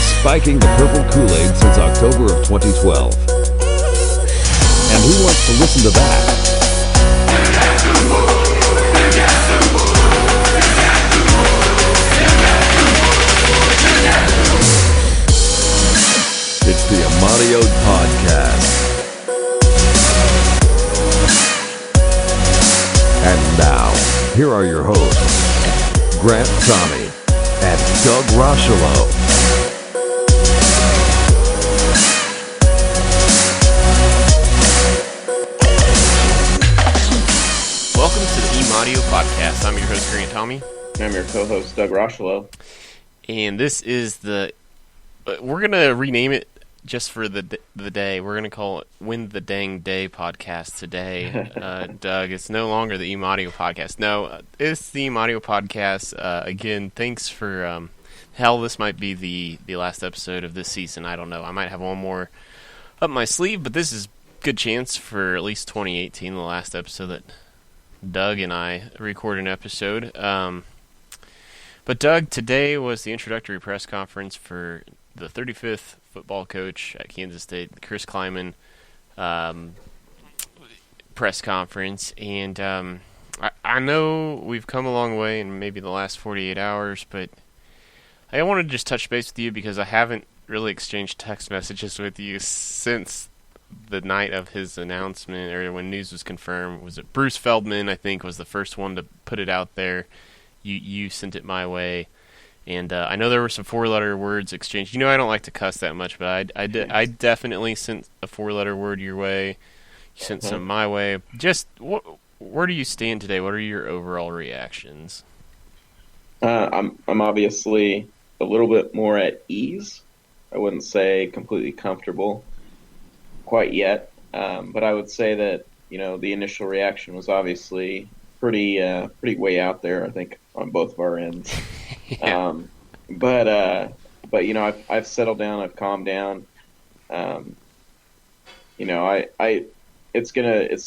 spiking the purple Kool-Aid since October of 2012. And who wants to listen to that? It's the EMAWdio podcast. And now, here are your hosts, Grant Thome and Doug Rocheleau. Welcome to the EMAWdio podcast. I'm your host, Grant Thome. And I'm your co-host, Doug Rocheleau. And this is we're going to rename it just for the day. We're going to call it Win the Dang Day podcast today. Doug, it's no longer the EMAWdio podcast. No, it's the EMAWdio podcast. Again, thanks for, this might be the last episode of this season. I don't know. I might have one more up my sleeve, but this is good chance for at least 2018, the last episode that Doug and I record an episode. But Doug, today was the introductory press conference for the 35th football coach at Kansas State, the Chris Klieman press conference. And I know we've come a long way in maybe the last 48 hours, but I wanted to just touch base with you because I haven't really exchanged text messages with you since the night of his announcement, or when news was confirmed. Was it Bruce Feldman, I think, was the first one to put it out there. You sent it my way. And I know there were some four-letter words exchanged. You know I don't like to cuss that much, but I definitely sent a four-letter word your way. You sent some my way. Just where do you stand today? What are your overall reactions? I'm obviously a little bit more at ease. I wouldn't say completely comfortable quite yet, but I would say that the initial reaction was obviously pretty way out there. I think on both of our ends. Yeah. But I've settled down. I've calmed down. It's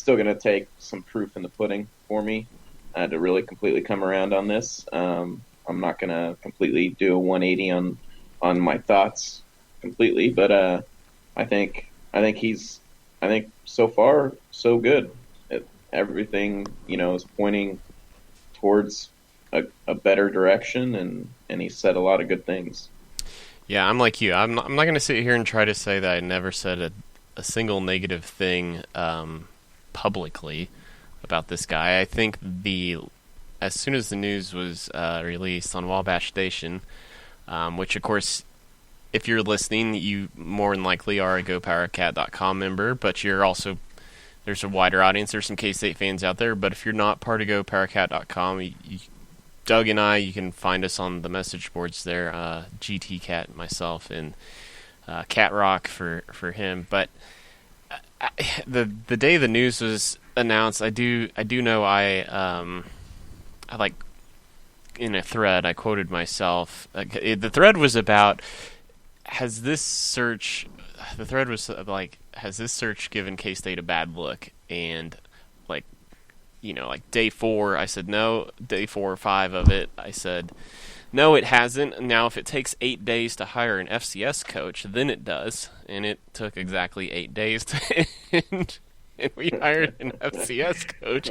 still gonna take some proof in the pudding for me to really completely come around on this. I'm not gonna completely do a 180 on my thoughts completely, but I think so far so good. Everything is pointing towards a better direction, and he said a lot of good things. Yeah, I'm like you. I'm not going to sit here and try to say that I never said a single negative thing publicly about this guy. I think as soon as the news was released on Wabash Station, which of course, if you're listening, you more than likely are a GoPowerCat.com member, but you're also, there's a wider audience. There's some K-State fans out there, but if you're not part of GoPowerCat.com, Doug and I, you can find us on the message boards there, GTCat, myself, and CatRoc for him. But the day the news was announced, I do know I like, in a thread, I quoted myself. The thread was about, has this search given K-State a bad look? And like day 4, I said no. Day 4 or 5 of it, I said no, it hasn't. Now, if it takes 8 days to hire an FCS coach, then it does. And it took exactly 8 days to end. And we hired an FCS coach.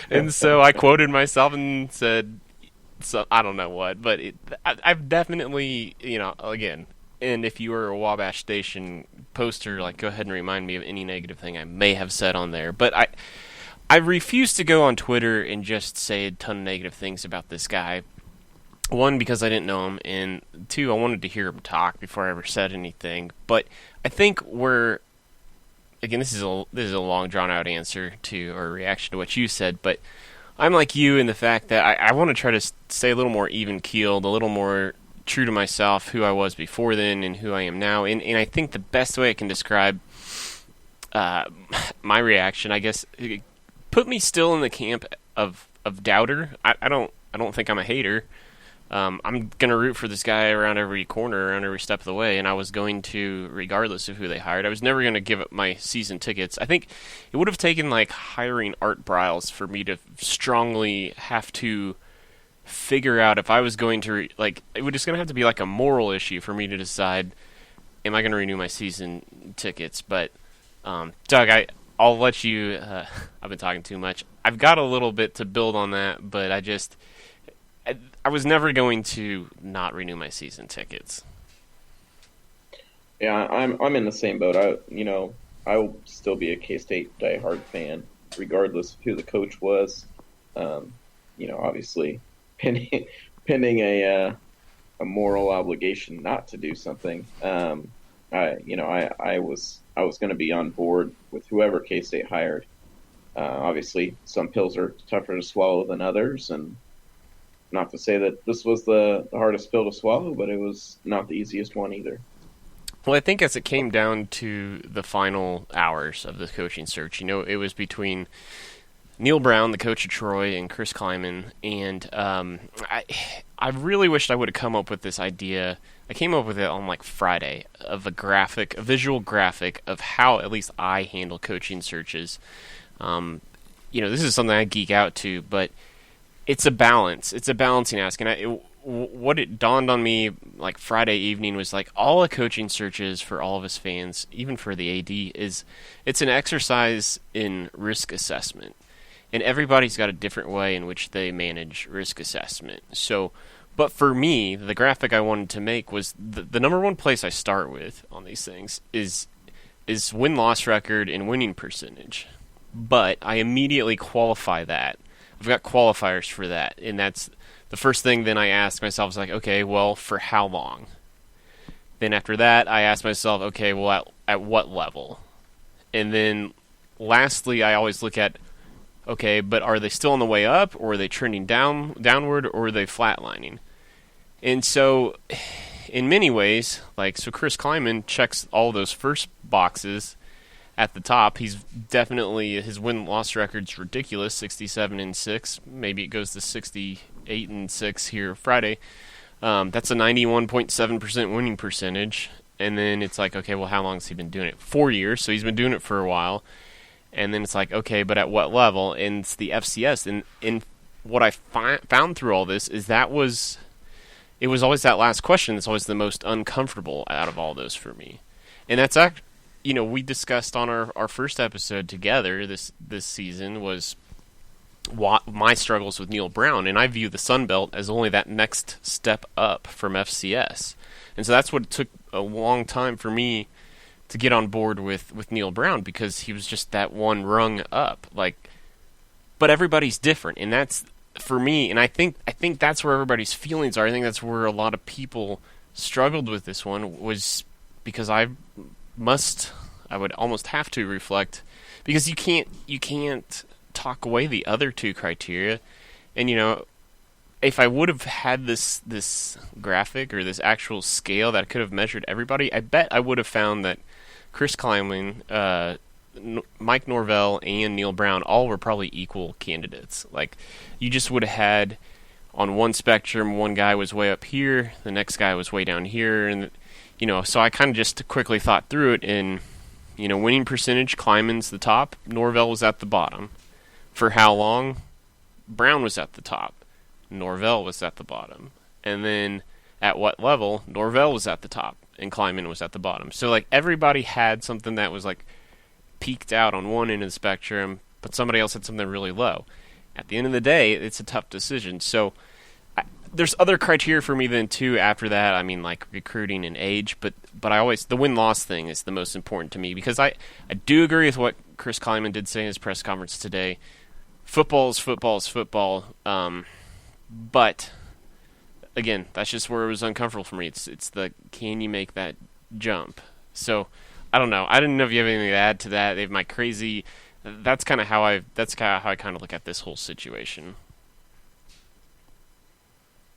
And so I quoted myself and said, so I don't know what, but I've definitely, again, and if you were a Wabash Station poster, go ahead and remind me of any negative thing I may have said on there. But I refuse to go on Twitter and just say a ton of negative things about this guy. 1, because I didn't know him, and 2, I wanted to hear him talk before I ever said anything. But I think this is a long drawn out answer to, or reaction to what you said, but I'm like you in the fact that I want to try to stay a little more even keeled, a little more true to myself, who I was before then and who I am now. And I think the best way I can describe my reaction, I guess, put me still in the camp of doubter. I don't think I'm a hater. I'm gonna root for this guy around every corner, around every step of the way, and I was going to, regardless of who they hired. I was never gonna give up my season tickets. I think it would have taken hiring Art Briles for me to strongly have to figure out if I was going to it was just going to have to be like a moral issue for me to decide, am I going to renew my season tickets? But Doug, I'll let you. I've been talking too much. I've got a little bit to build on that, but I was never going to not renew my season tickets. Yeah, I'm in the same boat. I will still be a K-State diehard fan, regardless of who the coach was. Obviously, pending a moral obligation not to do something. I was going to be on board with whoever K-State hired. Obviously, some pills are tougher to swallow than others, and not to say that this was the hardest pill to swallow, but it was not the easiest one either. Well, I think as it came down to the final hours of the coaching search, it was between Neil Brown, the coach of Troy, and Chris Klieman, and I really wished I would have come up with this idea. I came up with it on Friday of a visual graphic of how at least I handle coaching searches. This is something I geek out to, but it's a balance. It's a balancing act, and what it dawned on me Friday evening was all a coaching search is for all of us fans, even for the AD, it's an exercise in risk assessment. And everybody's got a different way in which they manage risk assessment. So, but for me, the graphic I wanted to make was the number one place I start with on these things is win-loss record and winning percentage. But I immediately qualify that. I've got qualifiers for that, and that's the first thing. Then I ask myself, okay, well, for how long? Then after that, I ask myself, okay, well, at what level? And then lastly, I always look at, okay, but are they still on the way up, or are they trending downward, or are they flatlining? And so, in many ways, Chris Klieman checks all those first boxes at the top. He's definitely, his win-loss record's ridiculous, 67-6. Maybe it goes to 68-6 here Friday. That's a 91.7% winning percentage. And then it's okay, well, how long has he been doing it? 4 years, so he's been doing it for a while. And then it's okay, but at what level? And it's the FCS. And what I found through all this is it was always that last question that's always the most uncomfortable out of all those for me. And that's we discussed on our first episode together this season was my struggles with Neil Brown, and I view the Sun Belt as only that next step up from FCS. And so that's what it took a long time for me to get on board with Neil Brown, because he was just that one rung up. But everybody's different, and that's for me. And I think that's where everybody's feelings are. I think that's where a lot of people struggled with this one, was because I would almost have to reflect, because you can't talk away the other two criteria. And if I would have had this graphic or this actual scale that could have measured everybody, I bet I would have found that Chris Klieman, Mike Norvell, and Neil Brown all were probably equal candidates. You just would have had, on one spectrum, one guy was way up here, the next guy was way down here, and so I kind of just quickly thought through it, and winning percentage, Kleiman's the top, Norvell was at the bottom. For how long? Brown was at the top, Norvell was at the bottom. And then at what level? Norvell was at the top, and Kleiman was at the bottom. So everybody had something that was peaked out on one end of the spectrum, but somebody else had something really low. At the end of the day, it's a tough decision. So there's other criteria for me then too after that. I mean, recruiting and age, but I always, the win-loss thing is the most important to me, because I do agree with what Chris Klieman did say in his press conference today. Football is football is football. But again, that's just where it was uncomfortable for me. It's the, can you make that jump? So I don't know. I didn't know if you have anything to add to that. They have my crazy. That's kind of how I kind of look at this whole situation.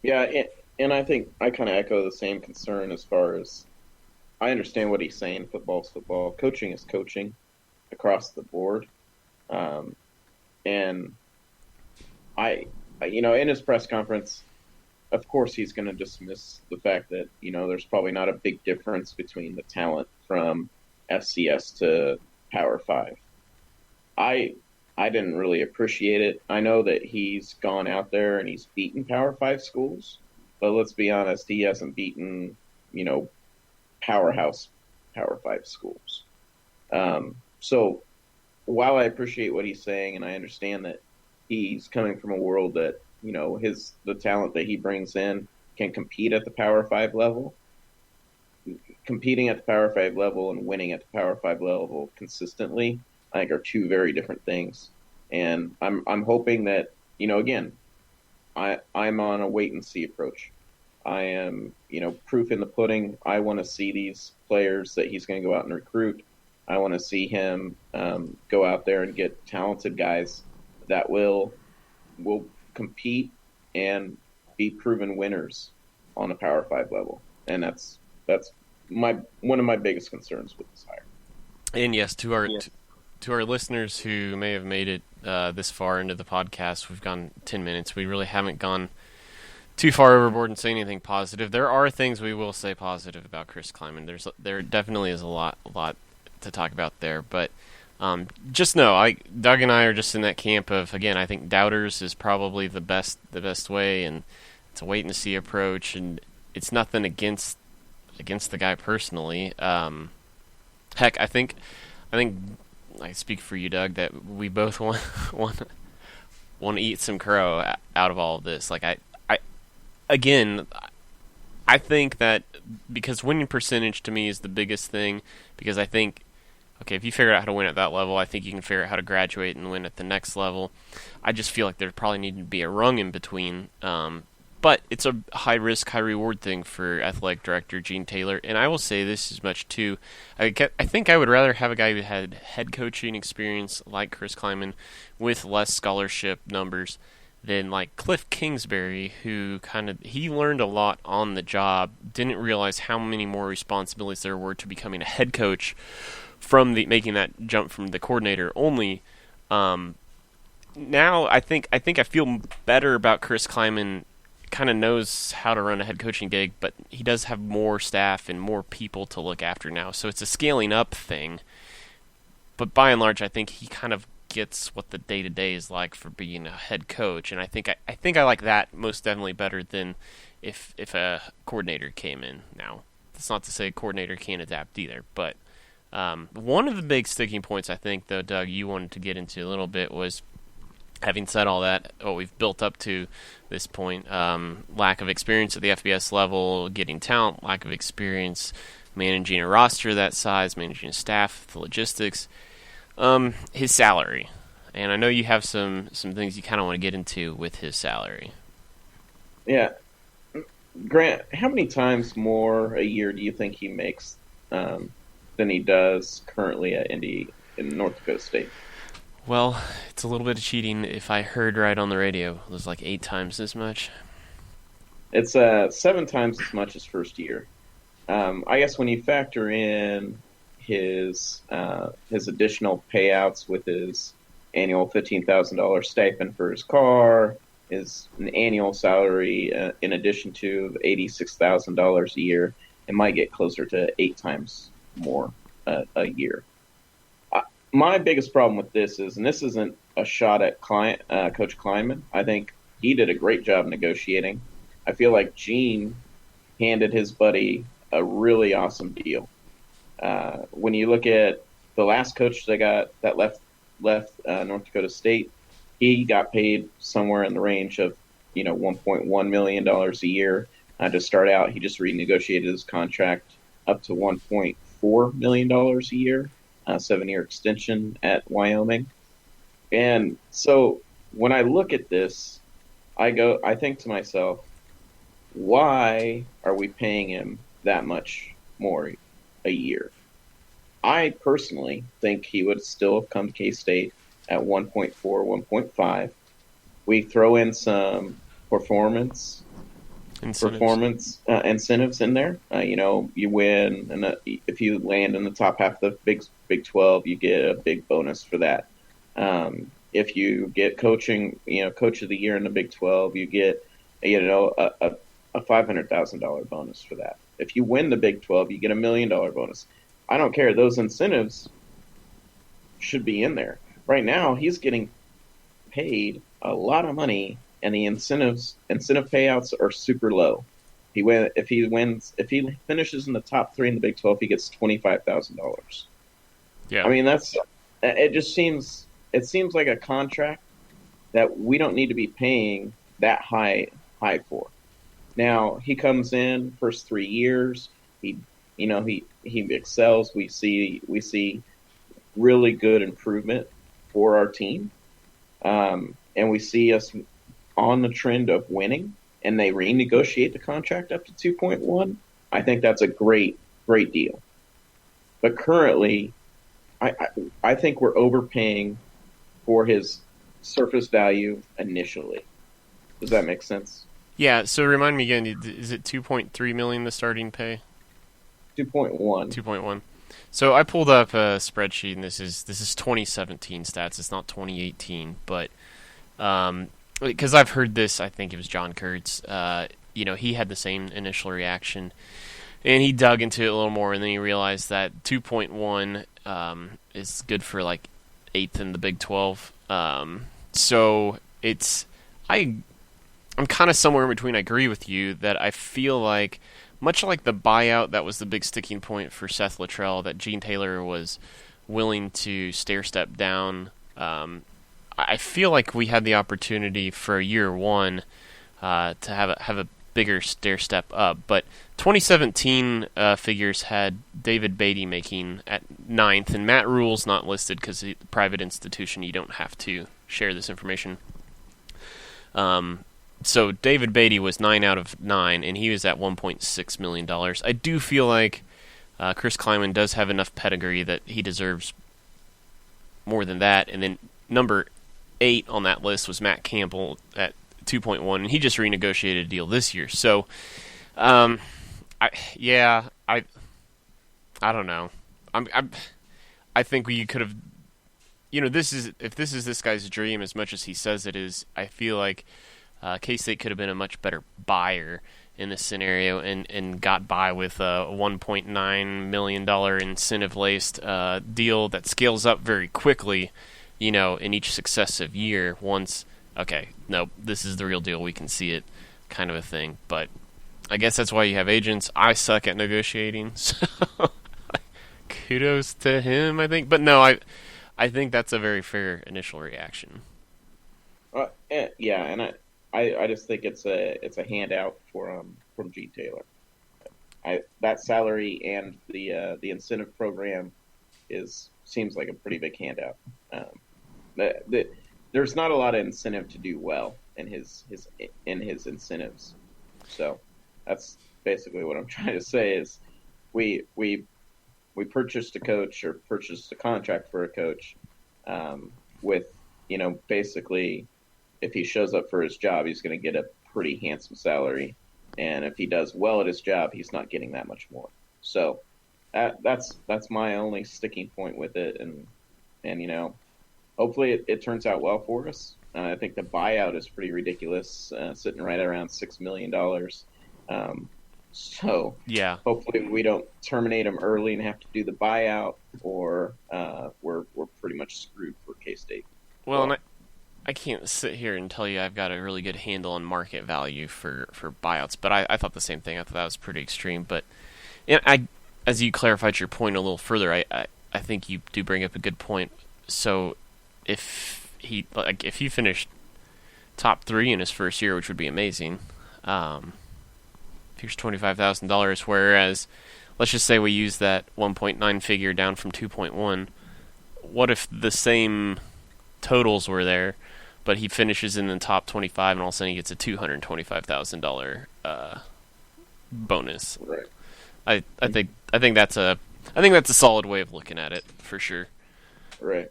Yeah, and I think I kind of echo the same concern as far as I understand what he's saying. Football is football. Coaching is coaching across the board. And in his press conference, of course, he's going to dismiss the fact that, there's probably not a big difference between the talent from FCS to Power 5. I I didn't really appreciate it. I know that he's gone out there and he's beaten Power Five schools, but let's be honest, he hasn't beaten, powerhouse Power Five schools. So while I appreciate what he's saying, and I understand that he's coming from a world that, the talent that he brings in can compete at the Power Five level, competing at the Power Five level and winning at the Power Five level consistently, I think, are two very different things. And I'm hoping that, again, I'm on a wait and see approach. I am, proof in the pudding. I want to see these players that he's going to go out and recruit. I want to see him go out there and get talented guys that will compete and be proven winners on a Power Five level. And that's one of my biggest concerns with this hire. And yes, to our listeners who may have made it this far into the podcast, we've gone 10 minutes. We really haven't gone too far overboard and say anything positive. There are things we will say positive about Chris Klieman. There definitely is a lot to talk about there, but just know, Doug and I are just in that camp of, again, I think doubters is probably the best way, and it's a wait and see approach, and it's nothing against the guy personally. Heck, I think I speak for you, Doug, that we both want to eat some crow out of all of this. Like I think that because winning percentage to me is the biggest thing, because I think, okay, if you figure out how to win at that level, I think you can figure out how to graduate and win at the next level. I just feel like there probably needed to be a rung in between. But it's a high-risk, high-reward thing for athletic director Gene Taylor. And I will say this as much, too. I think I would rather have a guy who had head coaching experience like Chris Klieman with less scholarship numbers than like Cliff Kingsbury, who he learned a lot on the job, didn't realize how many more responsibilities there were to becoming a head coach from making that jump from the coordinator only. Now I think I feel better about Chris Klieman. Kind of knows how to run a head coaching gig, but he does have more staff and more people to look after now, so it's a scaling up thing. But by and large, I think he kind of gets what the day-to-day is like for being a head coach, and I think I like that most definitely better than if a coordinator came in. Now, that's not to say a coordinator can't adapt either, but one of the big sticking points I think, though, Doug, you wanted to get into a little bit was, having said all that, what we've built up to this point, lack of experience at the FBS level, getting talent, lack of experience managing a roster that size, managing a staff, the logistics, his salary. And I know you have some things you kind of want to get into with his salary. Yeah. Grant, how many times more a year do you think he makes than he does currently at Indy in North Dakota State? Well, it's a little bit of cheating. If I heard right on the radio, it was like 8 times as much. It's 7 times as much as first year. I guess when you factor in his additional payouts with his annual $15,000 stipend for his car, his an annual salary in addition to $86,000 a year, it might get closer to 8 times more a year. My biggest problem with this is, and this isn't a shot at Coach Klieman, I think he did a great job negotiating. I feel like Gene handed his buddy a really awesome deal. When you look at the last coach that left North Dakota State, he got paid somewhere in the range of $1.1 million a year to start out. He just renegotiated his contract up to $1.4 million a year. 7-year extension at Wyoming. And so when I look at this, I think to myself, why are we paying him that much more a year? I personally think he would still have come to K-State at 1.4, 1.5. We throw in some performance incentives in there. You win, and if you land in the top half of the Big 12, you get a big bonus for that. If you get coach of the year in the Big 12, you get a $500,000 bonus for that. If you win the Big 12, you get $1 million bonus. I don't care; those incentives should be in there. right now he's getting paid a lot of money, and the incentive payouts are super low. If he finishes in the top 3 in the Big 12, he gets $25,000. Yeah, I mean it seems like a contract that we don't need to be paying that high for. Now he comes in first 3 years, he excels. We see really good improvement for our team, and we see us on the trend of winning. And they renegotiate the contract up to 2.1. I think that's a great deal. But currently, I think we're overpaying for his surface value initially. Does that make sense? Yeah. So remind me again. Is it $2.3 million the starting pay? 2.1. 2.1. So I pulled up a spreadsheet, and this is 2017 stats. It's not 2018, but because I've heard this, I think it was John Kurtz. He had the same initial reaction, and he dug into it a little more, and then he realized that 2.1 is good for like 8th in the Big 12. So I'm kind of somewhere in between. I agree with you that I feel like, much like the buyout that was the big sticking point for Seth Luttrell, that Gene Taylor was willing to stair-step down. I feel like we had the opportunity for year one to have a bigger stair step up, but 2017 figures had David Beatty making at 9th, and Matt Rule's not listed because he's a private institution. You don't have to share this information. So David Beatty was 9 out of 9, and he was at $1.6 million. I do feel like Chris Klieman does have enough pedigree that he deserves more than that, and then number 8 on that list was Matt Campbell at 2.1, and he just renegotiated a deal this year. So, I don't know. I think we could have, if this is this guy's dream as much as he says it is, I feel like K-State could have been a much better buyer in this scenario and got by with a $1.9 million incentive-laced deal that scales up very quickly, in each successive year once, okay, no, this is the real deal, we can see it, kind of a thing. But I guess that's why you have agents. I suck at negotiating, so kudos to him, I think. But no, I think that's a very fair initial reaction. Yeah, and I just think it's a handout from Gene Taylor. That salary and the incentive program seems like a pretty big handout. There's not a lot of incentive to do well in his incentives. So that's basically what I'm trying to say is we purchased a coach or purchased a contract for a coach with, basically if he shows up for his job, he's going to get a pretty handsome salary. And if he does well at his job, he's not getting that much more. So that's my only sticking point with it. And hopefully it turns out well for us. I think the buyout is pretty ridiculous, sitting right around $6 million. So yeah, hopefully we don't terminate him early and have to do the buyout, or we're pretty much screwed for K-State. Well, and I can't sit here and tell you I've got a really good handle on market value for buyouts, but I thought the same thing. I thought that was pretty extreme. But as you clarified your point a little further, I think you do bring up a good point. So if he finished top 3 in his first year, which would be amazing, here's $25,000. Whereas, let's just say we use that 1.9 figure down from 2.1. What if the same totals were there, but he finishes in the top 25, and all of a sudden he gets a $225,000 bonus? Right. I think that's a solid way of looking at it for sure. Right.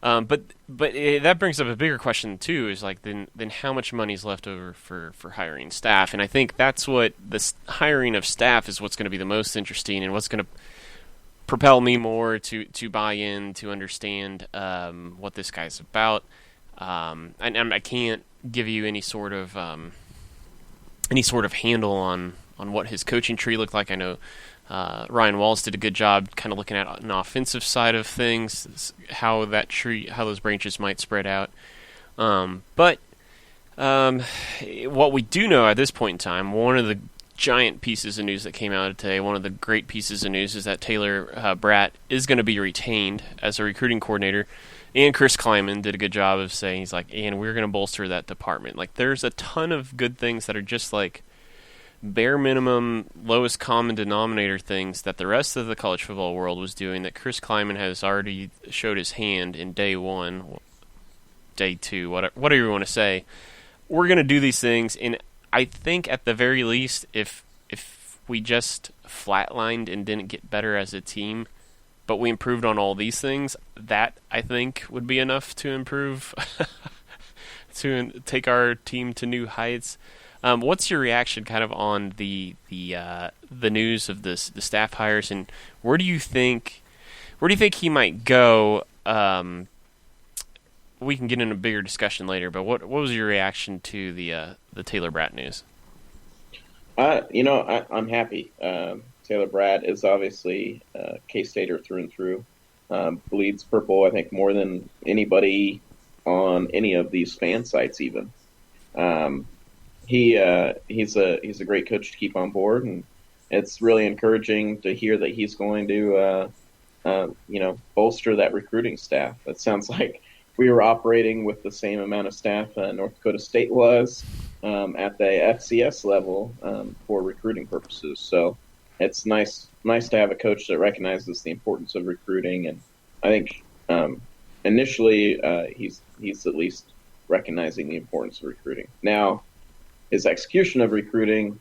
But that brings up a bigger question too. Is like then how much money is left over for hiring staff? And I think that's what the hiring of staff is what's going to be the most interesting, and what's going to propel me more to buy in, to understand what this guy's about. And I can't give you any sort of handle on what his coaching tree looked like. I know Ryan Wallace did a good job kind of looking at an offensive side of things, how those branches might spread out. But what we do know at this point in time, one of the giant pieces of news that came out today, one of the great pieces of news, is that Taylor Bratt is going to be retained as a recruiting coordinator. And Chris Klieman did a good job of saying, he's like, and we're going to bolster that department. Like, there's a ton of good things that are just like bare minimum, lowest common denominator things that the rest of the college football world was doing that Chris Klieman has already showed his hand in day one, day two, whatever you want to say. We're going to do these things, and I think at the very least, if we just flatlined and didn't get better as a team, but we improved on all these things, that I think would be enough to improve, to take our team to new heights. What's your reaction kind of on the news of the staff hires, and where do you think he might go? We can get in a bigger discussion later, but what was your reaction to the Taylor Bratt news? I'm happy. Taylor Bratt is obviously K-Stater through and through. Bleeds purple, I think, more than anybody on any of these fan sites even. He's a great coach to keep on board, and it's really encouraging to hear that he's going to bolster that recruiting staff. It sounds like we were operating with the same amount of staff North Dakota State was at the FCS level for recruiting purposes. So it's nice to have a coach that recognizes the importance of recruiting, and I think initially he's at least recognizing the importance of recruiting. Now, his execution of recruiting,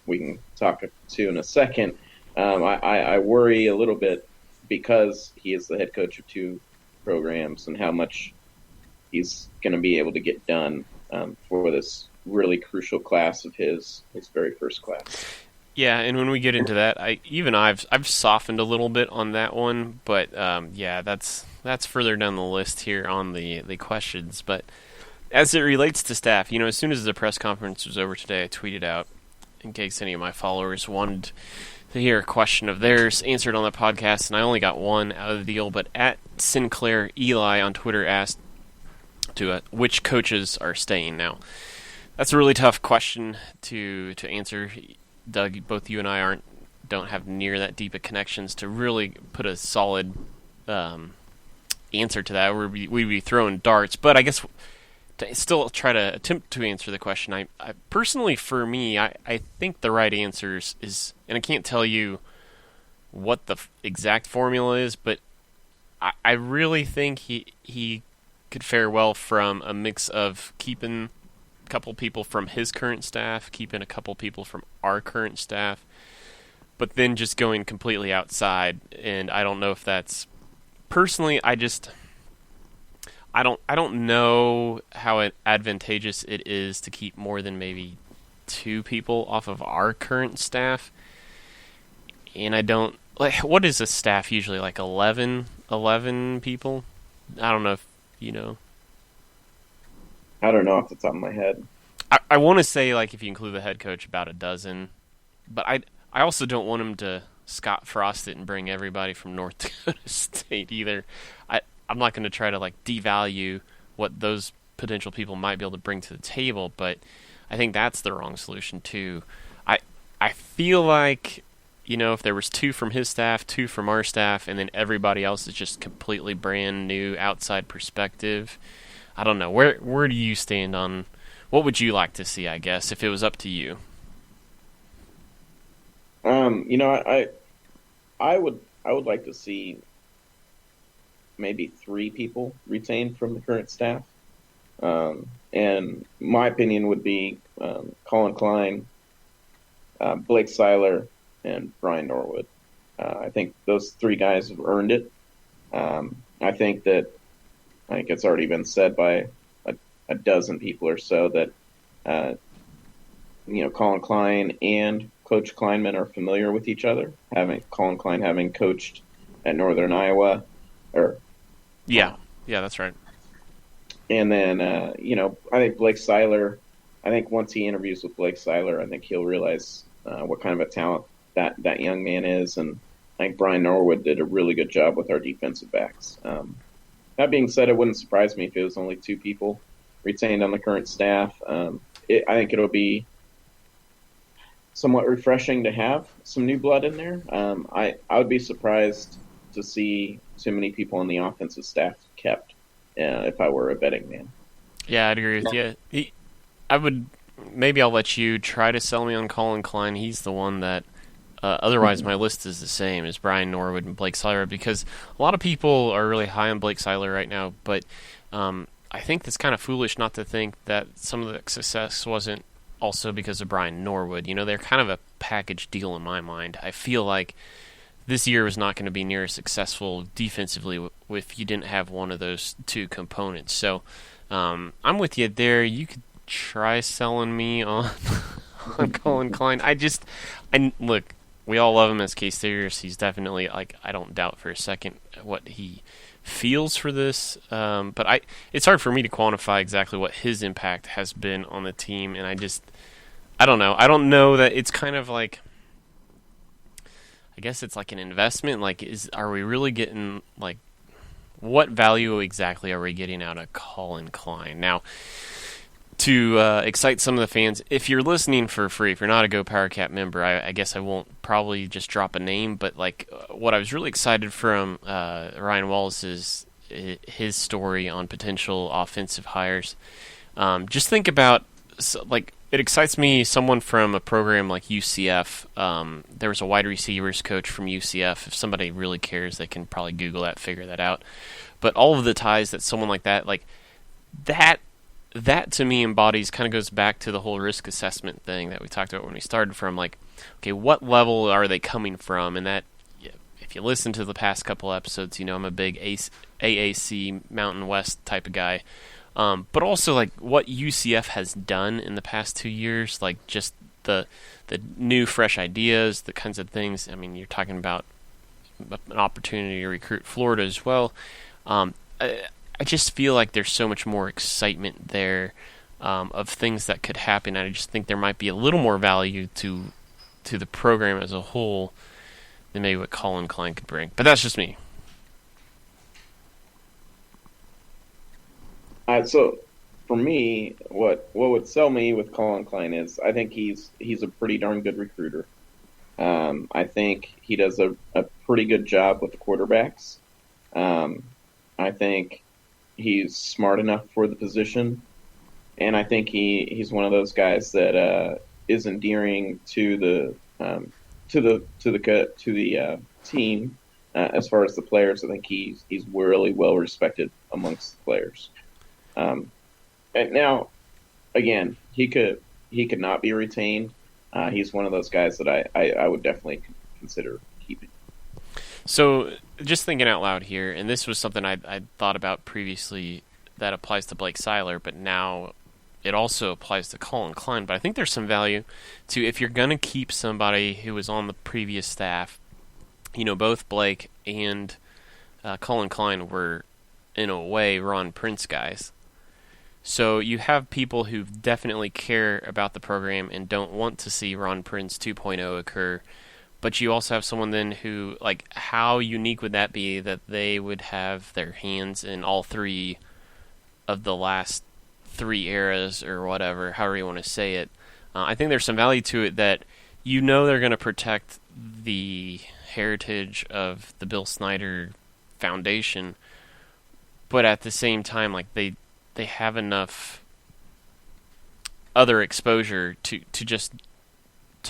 we can talk to in a second. I worry a little bit because he is the head coach of two programs and how much he's going to be able to get done for this really crucial class of his very first class. Yeah, and when we get into that, I've softened a little bit on that one, but that's further down the list here on the questions. But as it relates to staff, as soon as the press conference was over today, I tweeted out, in case any of my followers wanted to hear a question of theirs answered on the podcast, and I only got one out of the deal, but at Sinclair Eli on Twitter asked which coaches are staying now. That's a really tough question to answer. Doug, both you and I don't have near that deep of connections to really put a solid answer to that. We'd be throwing darts, but I guess to still try to attempt to answer the question, I personally, for me, I think the right answer is, and I can't tell you what the exact formula is, but I really think he could fare well from a mix of keeping a couple people from his current staff, keeping a couple people from our current staff, but then just going completely outside. And I don't know if that's personally. I don't know how advantageous it is to keep more than maybe two people off of our current staff. And I don't what is a staff usually, like 11 people? I don't know if you know. I don't know off the top of my head. I want to say, like, if you include the head coach, about a dozen. But I also don't want him to Scott Frost it and bring everybody from North Dakota State either. I'm not going to try to devalue what those potential people might be able to bring to the table, but I think that's the wrong solution too. I feel like, if there was two from his staff, two from our staff, and then everybody else is just completely brand new outside perspective. I don't know. Where do you stand on what would you like to see, I guess, if it was up to you? I would like to see maybe 3 people retained from the current staff. And my opinion would be Colin Klein, Blake Seiler, and Brian Norwood. I think those 3 guys have earned it. I think it's already been said by a dozen people or so that, Colin Klein and Coach Kleiman are familiar with each other, Colin Klein having coached at Northern Iowa. Yeah, that's right. And then, I think Blake Seiler, once he interviews with Blake Seiler, I think he'll realize what kind of a talent that young man is, and I think Brian Norwood did a really good job with our defensive backs. That being said, it wouldn't surprise me if it was only 2 people retained on the current staff. I think it'll be somewhat refreshing to have some new blood in there. I would be surprised to see too many people on the offensive staff kept if I were a betting man. Yeah, I'd agree with you. Maybe I'll let you try to sell me on Colin Klein. He's the one that, otherwise my list is the same as Brian Norwood and Blake Seiler, because a lot of people are really high on Blake Seiler right now, but I think it's kind of foolish not to think that some of the success wasn't also because of Brian Norwood. They're kind of a package deal in my mind. I feel like this year was not going to be near as successful defensively if you didn't have one of those 2 components. So I'm with you there. You could try selling me on Colin Klein. Look, we all love him as K-Stars. He's definitely, I don't doubt for a second what he feels for this, but it's hard for me to quantify exactly what his impact has been on the team, and I don't know. I don't know that it's kind of like, I guess it's like an investment. Are we really getting, what value exactly are we getting out of Colin Klein? Now, to excite some of the fans, if you're listening for free, if you're not a Go Power Cat member, I guess I won't probably just drop a name, but what I was really excited from Ryan Wallace's his story on potential offensive hires. Just think about, it excites me, someone from a program like UCF. There was a wide receivers coach from UCF. If somebody really cares, they can probably Google that, figure that out. But all of the ties that someone like that, that to me embodies, kind of goes back to the whole risk assessment thing that we talked about when we started from, okay, what level are they coming from? And that, if you listen to the past couple episodes, I'm a big AAC Mountain West type of guy. But also, what UCF has done in the past 2 years, just the new, fresh ideas, the kinds of things. I mean, you're talking about an opportunity to recruit Florida as well. I just feel like there's so much more excitement there of things that could happen. I just think there might be a little more value to the program as a whole than maybe what Colin Klein could bring. But that's just me. So for me, what would sell me with Colin Klein is I think he's a pretty darn good recruiter. I think he does a pretty good job with the quarterbacks. I think he's smart enough for the position, and I think he's one of those guys that is endearing to the team as far as the players. I think he's really well respected amongst the players. And now, again, he could not be retained. He's one of those guys that I would definitely consider keeping. So, just thinking out loud here, and this was something I thought about previously that applies to Blake Seiler, but now it also applies to Colin Klein. But I think there's some value to, if you're going to keep somebody who was on the previous staff, both Blake and Colin Klein were, in a way, Ron Prince guys. So you have people who definitely care about the program and don't want to see Ron Prince 2.0 occur. But you also have someone then who, how unique would that be that they would have their hands in all 3 of the last 3 eras or whatever, however you want to say it. I think there's some value to it that they're going to protect the heritage of the Bill Snyder Foundation, but at the same time, they have enough other exposure to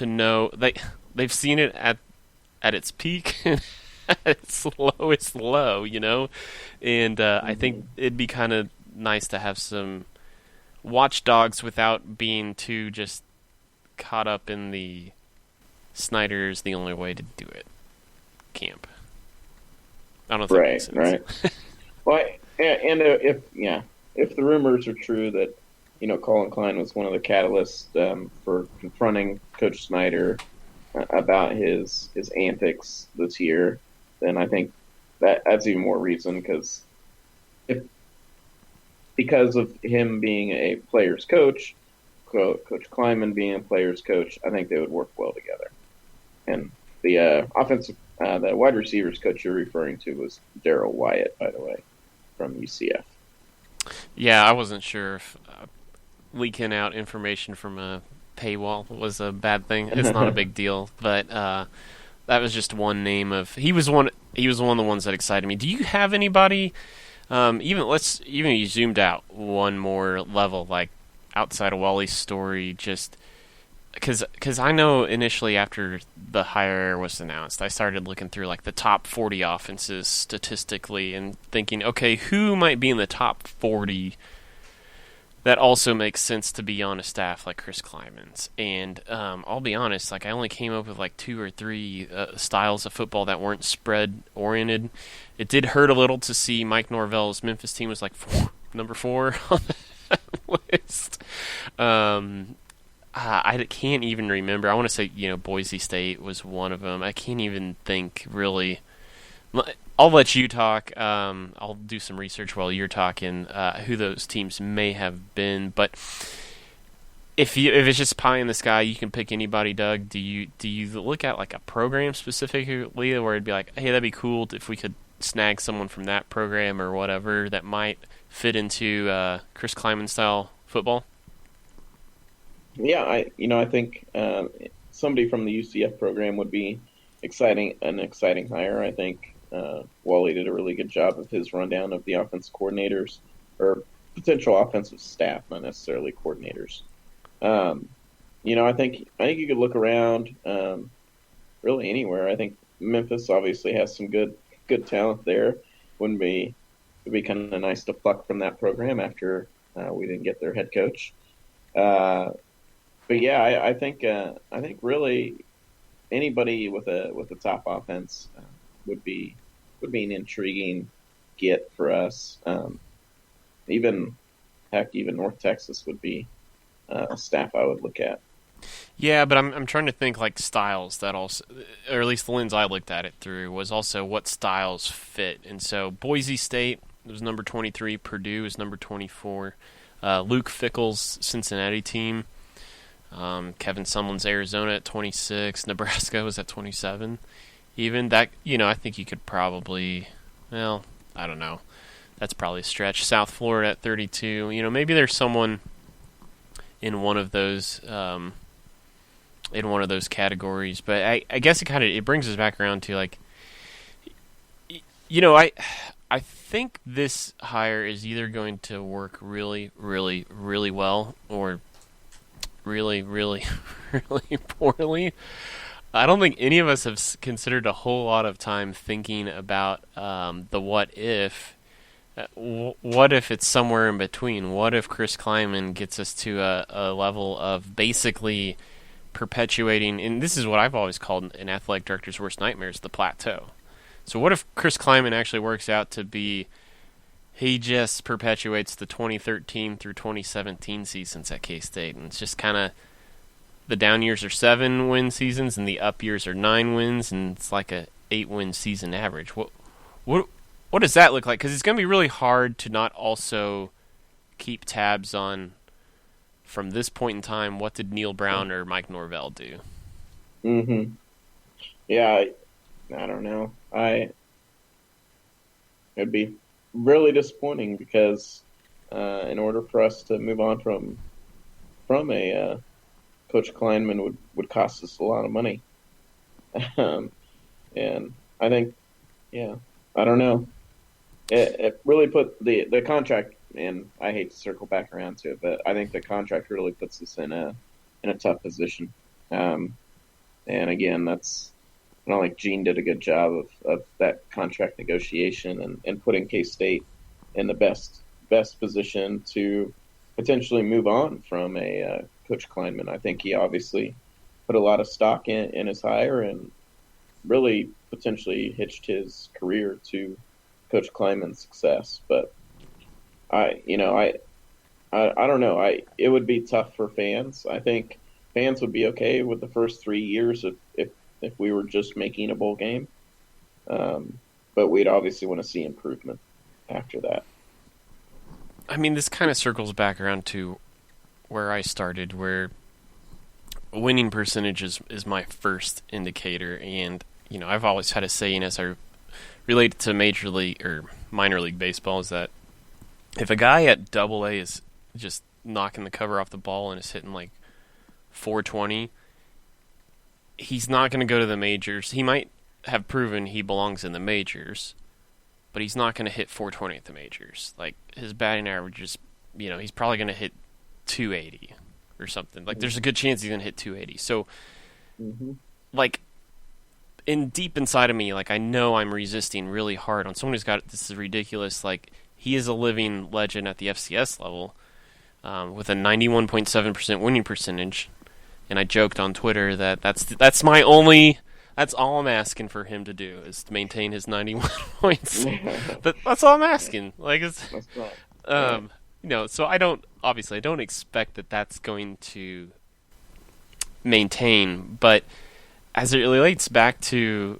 know they've seen it at its peak and at its lowest low, and I think it'd be kind of nice to have some watchdogs without being too just caught up in the Snyder's the only way to do it camp. I don't know if that makes sense. Right. Well, and if the rumors are true that Colin Klein was one of the catalysts for confronting Coach Snyder about his antics this year, then I think that's even more reason, because of him being a player's coach, Coach Kleiman being a player's coach, I think they would work well together. And the wide receivers coach you're referring to was Darryl Wyatt, by the way, from UCF. Yeah, I wasn't sure if leaking out information from a paywall was a bad thing. It's not a big deal, but that was just one name of. He was one of the ones that excited me. Do you have anybody? Even you zoomed out one more level, like outside of Wally's story, just because I know initially after the hire was announced, I started looking through like the top 40 offenses statistically and thinking, okay, who might be in the top 40 that also makes sense to be on a staff like Chris Klieman's. And I'll be honest, like I only came up with like 2 or 3 styles of football that weren't spread oriented. It did hurt a little to see Mike Norvell's Memphis team was like number 4 on that list. I can't even remember. I want to say, Boise State was one of them. I can't even think really. I'll let you talk. I'll do some research while you're talking who those teams may have been. But if it's just pie in the sky, you can pick anybody. Doug, do you look at like a program specifically where it'd be like, hey, that'd be cool if we could snag someone from that program or whatever that might fit into Chris Klieman style football? Yeah, I think somebody from the UCF program would be an exciting hire. I think Wally did a really good job of his rundown of the offense coordinators or potential offensive staff, not necessarily coordinators. I think you could look around really anywhere. I think Memphis obviously has some good talent there. It'd be kind of nice to pluck from that program after we didn't get their head coach. But yeah, I think really anybody with a top offense would be an intriguing get for us. Even North Texas would be a staff I would look at. Yeah, but I'm trying to think like styles that also, or at least the lens I looked at it through was also what styles fit. And so Boise State was number 23, Purdue is number 24, Luke Fickell's Cincinnati team. Kevin Sumlin's Arizona at 26. Nebraska was at 27. Even that, I think you could probably, I don't know. That's probably a stretch. South Florida at 32. Maybe there's someone in one of those categories. But I guess it brings us back around to like, I think this hire is either going to work really, really, really well or really, really, really poorly. I don't think any of us have considered a whole lot of time thinking about the what if. What if it's somewhere in between? What if Chris Klieman gets us to a level of basically perpetuating, and this is what I've always called an athletic director's worst nightmare, is the plateau. So what if Chris Klieman actually works out to be, he just perpetuates the 2013 through 2017 seasons at K-State, and it's just kind of the down years are 7-win seasons and the up years are 9 wins, and it's like a 8-win season average. What does that look like? Because it's going to be really hard to not also keep tabs on, from this point in time, what did Neil Brown or Mike Norvell do? Mm-hmm. Yeah, I don't know. It'd be really disappointing because in order for us to move on from a Coach Kleiman would cost us a lot of money. And I think, I don't know. It really put the contract, and I hate to circle back around to it, but I think the contract really puts us in a tough position. And again, that's, I don't think Gene did a good job of that contract negotiation and putting K-State in the best position to potentially move on from a Coach Klieman. I think he obviously put a lot of stock in his hire and really potentially hitched his career to Coach Kleiman's success. But I don't know. It would be tough for fans. I think fans would be okay with the first 3 years if we were just making a bowl game. But we'd obviously want to see improvement after that. I mean, this kind of circles back around to where I started, where winning percentage is my first indicator, and I've always had a saying as I relate it to major league or minor league baseball is that if a guy at Double A is just knocking the cover off the ball and is hitting like 420, he's not going to go to the majors. He might have proven he belongs in the majors, but he's not going to hit 420 at the majors. Like, his batting average is, he's probably going to hit 280 or something. Like, there's a good chance he's going to hit 280. So, like, deep inside of me, like, I know I'm resisting really hard on someone who's got, this is ridiculous, like, he is a living legend at the FCS level with a 91.7% winning percentage. And I joked on Twitter that that's all I'm asking for him to do is to maintain his 91 points. That's all I'm asking. Like, it's, so I don't expect that that's going to maintain. But as it relates back to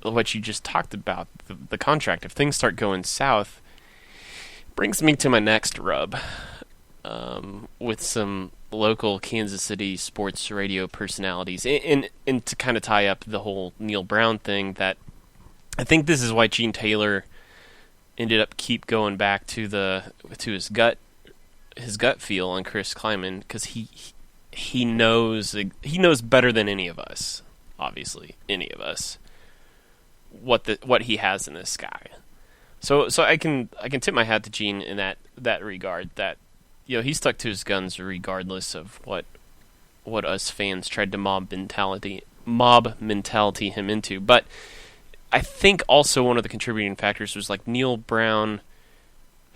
what you just talked about, the contract, if things start going south, brings me to my next rub with some local Kansas City sports radio personalities, and to kind of tie up the whole Neil Brown thing, that I think this is why Gene Taylor ended up keep going back to his gut feel on Chris Klieman, because he knows better than any of us, obviously any of us, what he has in this guy. So I can tip my hat to Gene in that regard, that he stuck to his guns regardless of what us fans tried to mob mentality him into. But I think also one of the contributing factors was like Neil Brown,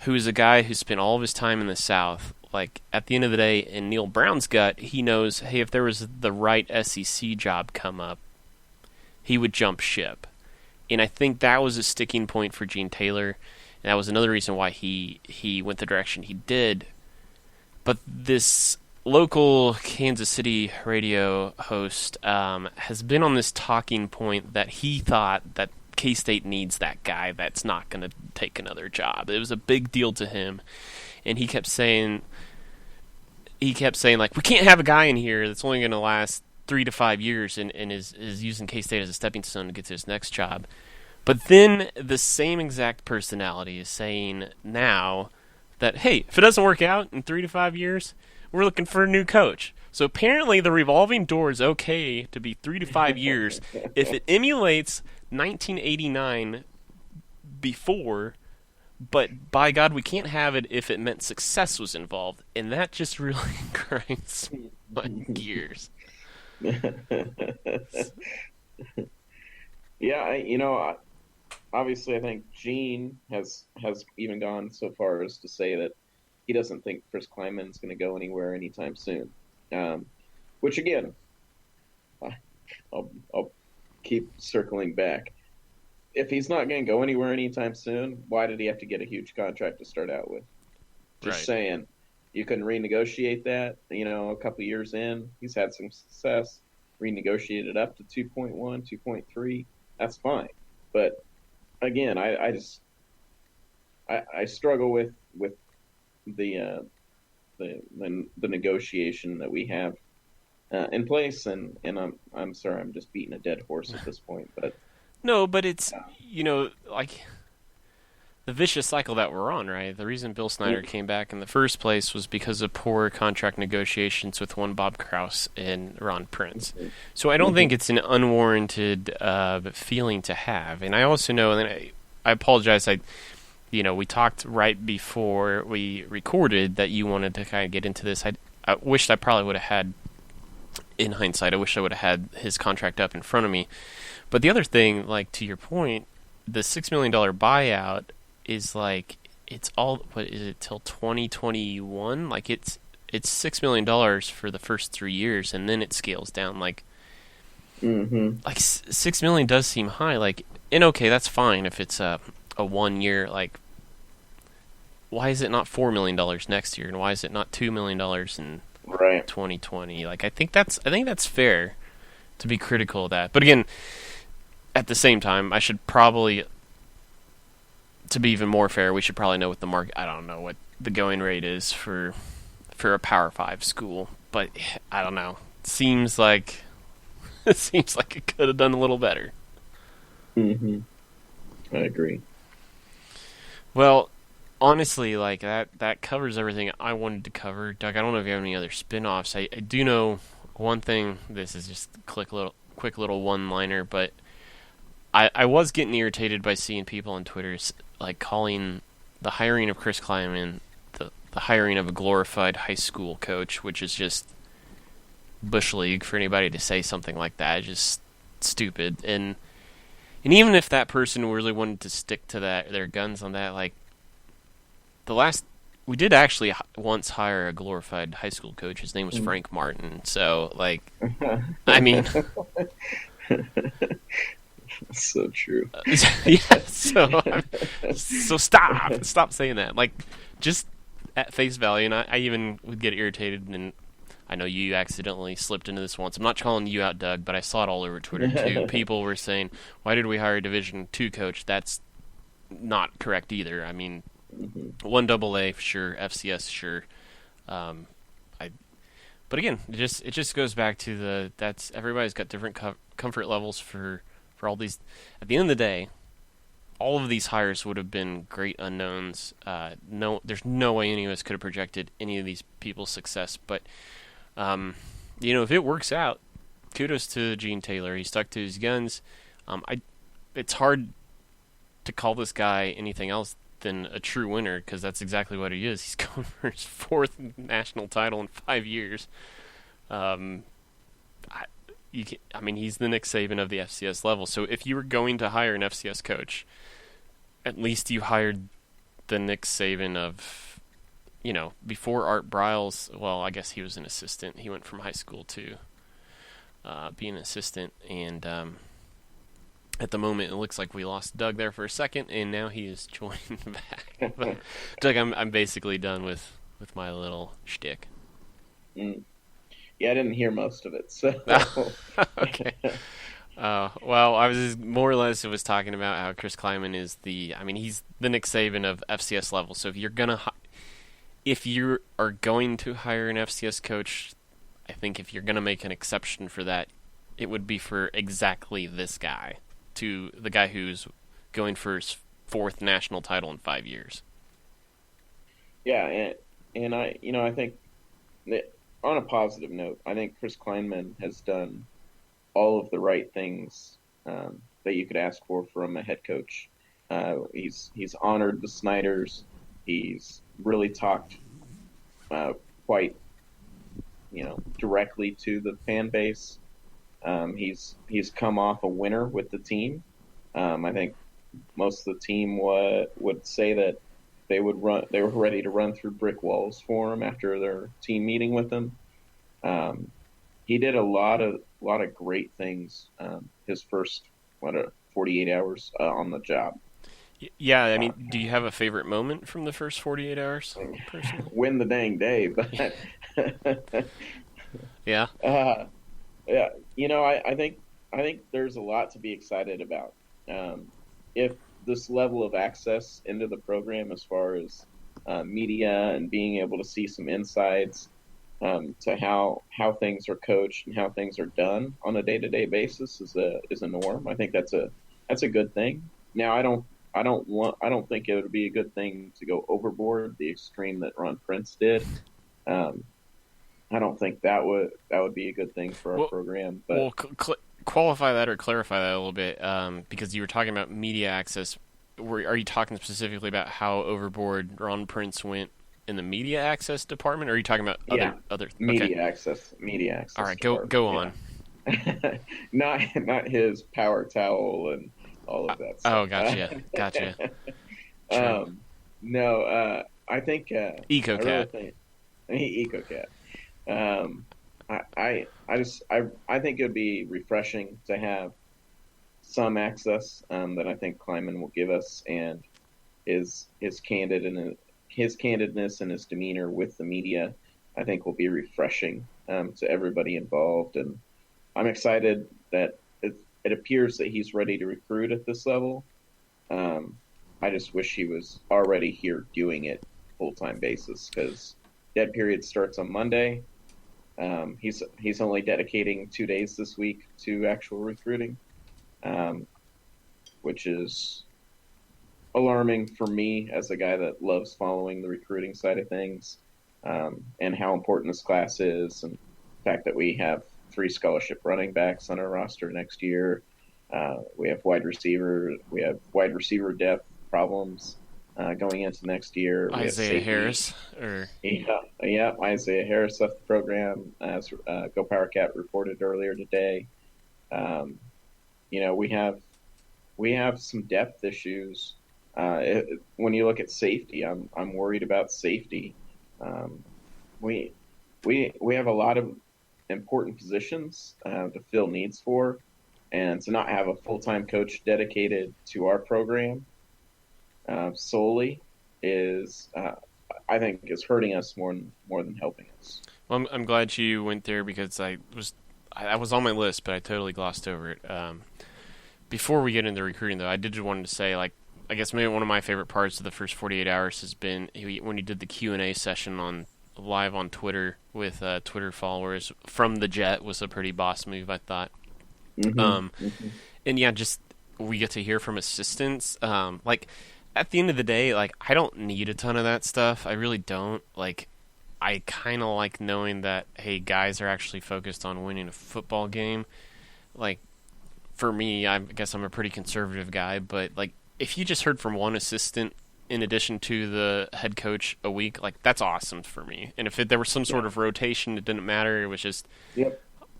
who is a guy who spent all of his time in the South. Like, at the end of the day, in Neil Brown's gut, he knows, hey, if there was the right SEC job come up, he would jump ship. And I think that was a sticking point for Gene Taylor, and that was another reason why he went the direction he did. But this local Kansas City radio host has been on this talking point that he thought that K-State needs that guy that's not going to take another job. It was a big deal to him, and he kept saying, like, we can't have a guy in here that's only going to last 3 to 5 years and is using K-State as a stepping stone to get to his next job. But then the same exact personality is saying now that, hey, if it doesn't work out in 3 to 5 years, we're looking for a new coach. So apparently the revolving door is okay to be 3 to 5 years if it emulates 1989 before, but by God, we can't have it if it meant success was involved. And that just really grinds my gears. Yeah, obviously I think Gene has even gone so far as to say that he doesn't think Chris Klieman is going to go anywhere anytime soon. Which, again, I'll keep circling back. If he's not going to go anywhere anytime soon, why did he have to get a huge contract to start out with? Just saying, you can renegotiate that. A couple of years in, he's had some success, renegotiate it up to 2.1, 2.3. That's fine. But again, I struggle with the negotiation that we have in place, and I'm sorry, I'm just beating a dead horse at this point, but no, but it's like the vicious cycle that we're on, right? The reason Bill Snyder came back in the first place was because of poor contract negotiations with one Bob Kraus and Ron Prince. So I don't think it's an unwarranted feeling to have. And I also know, and I apologize, we talked right before we recorded that you wanted to kind of get into this. I wished I probably would have had, in hindsight, I wish I would have had his contract up in front of me. But the other thing, like, to your point, the $6 million buyout is like, it's all, what is it, till 2021? Like, it's $6 million for the first 3 years, and then it scales down. Like, like $6 million does seem high. Like, and okay, that's fine if it's a 1 year. Like, why is it not $4 million next year, and why is it not $2 million in 2020? Like, I think that's fair to be critical of that. But again, at the same time, I should probably, to be even more fair, we should probably know what the market, I don't know what the going rate is for a Power 5 school, but I don't know. seems like it seems like it could have done a little better. Mm-hmm. I agree. Well, honestly, like that covers everything I wanted to cover. Doug, I don't know if you have any other spin-offs. I do know one thing. This is just a quick little one-liner, but I was getting irritated by seeing people on Twitter like calling the hiring of Chris Klieman the hiring of a glorified high school coach, which is just bush league for anybody to say something like that. It's just stupid. And even if that person really wanted to stick to their guns on that, like we did actually once hire a glorified high school coach. His name was Frank Martin. So, like, I mean, so true. Yeah. So stop saying that. Like, just at face value. And I even would get irritated, and I know you accidentally slipped into this once. I'm not calling you out, Doug, but I saw it all over Twitter too. People were saying, "Why did we hire a Division II coach?" That's not correct either. I mean, 1AA sure, FCS sure. But again, it just goes back to that's everybody's got different comfort levels for all these. At the end of the day, all of these hires would have been great unknowns. There's no way any of us could have projected any of these people's success. But if it works out, kudos to Gene Taylor. He stuck to his guns. It's hard to call this guy anything else than a true winner, because that's exactly what he is. He's going for his 4th national title in 5 years. He's the Nick Saban of the FCS level. So if you were going to hire an FCS coach, at least you hired the Nick Saban of, before Art Briles. Well, I guess he was an assistant. He went from high school to being an assistant, and at the moment, it looks like we lost Doug there for a second, and now he is joining back. But, Doug, I'm basically done with my little shtick. Yeah, I didn't hear most of it. So okay. Well, I was more or less talking about how Chris Klieman is he's the Nick Saban of FCS level. So if you are going to hire an FCS coach, I think if you're gonna make an exception for that, it would be for exactly this guy. To the guy who's going for his 4th national title in 5 years. Yeah, and I think that on a positive note, I think Chris Klieman has done all of the right things that you could ask for from a head coach. He's honored the Snyders. He's really talked quite directly to the fan base. He's come off a winner with the team. I think most of the team would say that they were ready to run through brick walls for him after their team meeting with him. He did a lot of great things his first 48 hours on the job. Yeah, do you have a favorite moment from the first 48 hours? Personally? Win the dang day, but yeah. Yeah, I think there's a lot to be excited about. If this level of access into the program, as far as media and being able to see some insights to how things are coached and how things are done on a day-to-day basis, is a norm. I think that's a good thing. Now, I don't think it would be a good thing to go overboard the extreme that Ron Prince did. I don't think that would be a good thing for our program. But qualify that or clarify that a little bit, because you were talking about media access. Are you talking specifically about how overboard Ron Prince went in the media access department, or are you talking about other media access? Media access. All right, go on. Yeah. not his power towel and all of that stuff. Oh, gotcha. No, I think EcoCat. EcoCat. I think it would be refreshing to have some access that I think Kleiman will give us, and his candidness and his demeanor with the media, I think, will be refreshing to everybody involved. And I'm excited that it appears that he's ready to recruit at this level. I just wish he was already here doing it full-time basis, because dead period starts on Monday. He's only dedicating 2 days this week to actual recruiting, which is alarming for me as a guy that loves following the recruiting side of things, and how important this class is, and the fact that we have 3 scholarship running backs on our roster next year. We have wide receiver depth problems going into next year. Isaiah Harris, Isaiah Harris left the program, as Go Power Cat reported earlier today. We have some depth issues. When you look at safety, I'm worried about safety. We have a lot of important positions to fill needs for, and to not have a full-time coach dedicated to our program solely is, I think, is hurting us more than helping us. Well, I'm glad you went there, because I was on my list, but I totally glossed over it. Before we get into recruiting, though, I did just wanted to say, like, I guess maybe one of my favorite parts of the first 48 hours has been when he did the Q&A session live on Twitter with Twitter followers from the Jet. Was a pretty boss move, I thought. And yeah, just we get to hear from assistants. Like, at the end of the day, like, I don't need a ton of that stuff. I really don't. Like, I kind of like knowing that, hey, guys are actually focused on winning a football game. Like, for me, I guess I'm a pretty conservative guy, but, like, if you just heard from one assistant in addition to the head coach a week, like, that's awesome for me. And if there was some sort of rotation, it didn't matter. It was just,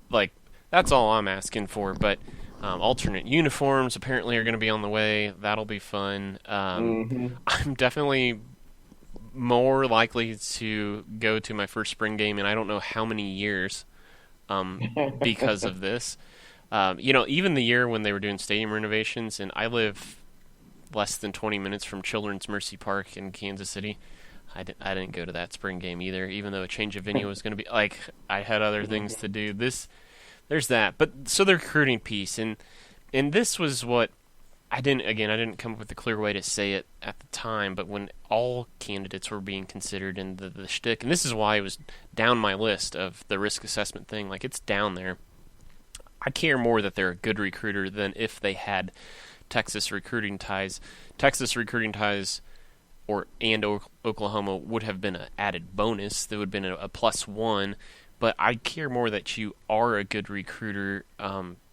like, that's all I'm asking for. But alternate uniforms apparently are going to be on the way. That'll be fun. I'm definitely more likely to go to my first spring game in I don't know how many years because of this. Even the year when they were doing stadium renovations, and I live less than 20 minutes from Children's Mercy Park in Kansas City. I didn't go to that spring game either, even though a change of venue was going to be, like, I had other things to do. There's that. But so the recruiting piece, and this was what I didn't come up with a clear way to say it at the time, but when all candidates were being considered in the shtick, and this is why it was down my list of the risk assessment thing, like, it's down there. I care more that they're a good recruiter than if they had Texas recruiting ties. Texas recruiting ties and Oklahoma would have been an added bonus. That would have been a +1. But I care more that you are a good recruiter,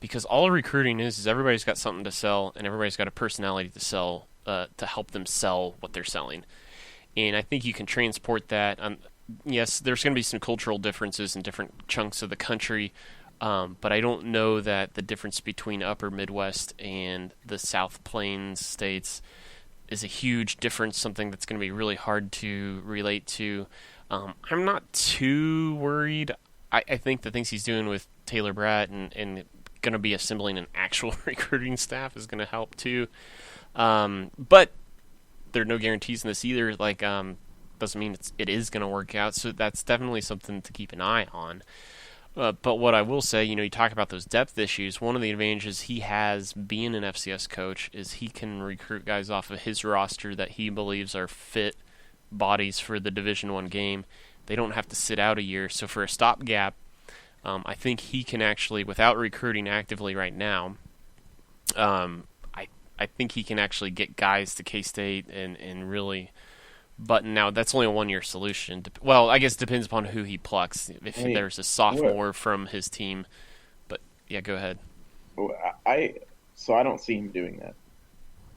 because all recruiting is everybody's got something to sell, and everybody's got a personality to sell, to help them sell what they're selling. And I think you can transport that. Yes, there's going to be some cultural differences in different chunks of the country, but I don't know that the difference between Upper Midwest and the South Plains states is a huge difference, something that's going to be really hard to relate to. I'm not too worried. I think the things he's doing with Taylor Bratt and going to be assembling an actual recruiting staff is going to help too. But there are no guarantees in this either. Like, doesn't mean it is going to work out. So that's definitely something to keep an eye on. But what I will say, you talk about those depth issues. One of the advantages he has being an FCS coach is he can recruit guys off of his roster that he believes are fit bodies for the Division I game. They don't have to sit out a year. So for a stopgap, I think he can actually, without recruiting actively right now, I think he can actually get guys to K-State and really button. Now, that's only a one-year solution. Well, I guess it depends upon who he plucks. If there's a sophomore from his team. But, yeah, go ahead. I don't see him doing that.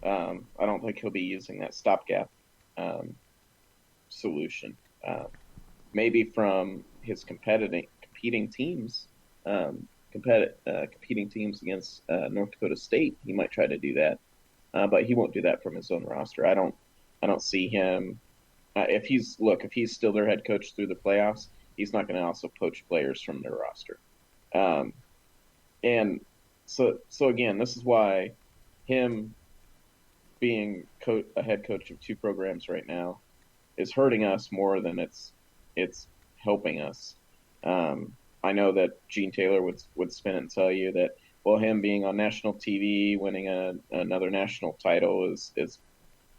I don't think he'll be using that stopgap solution. Maybe from his competing teams, competing teams against North Dakota State, he might try to do that. But he won't do that from his own roster. I don't see him. If he's still their head coach through the playoffs, he's not going to also poach players from their roster. And so again, this is why him being a head coach of 2 programs right now is hurting us more than it's helping us. I know that Gene Taylor would spin it and tell you that, well, him being on national TV, winning another national title is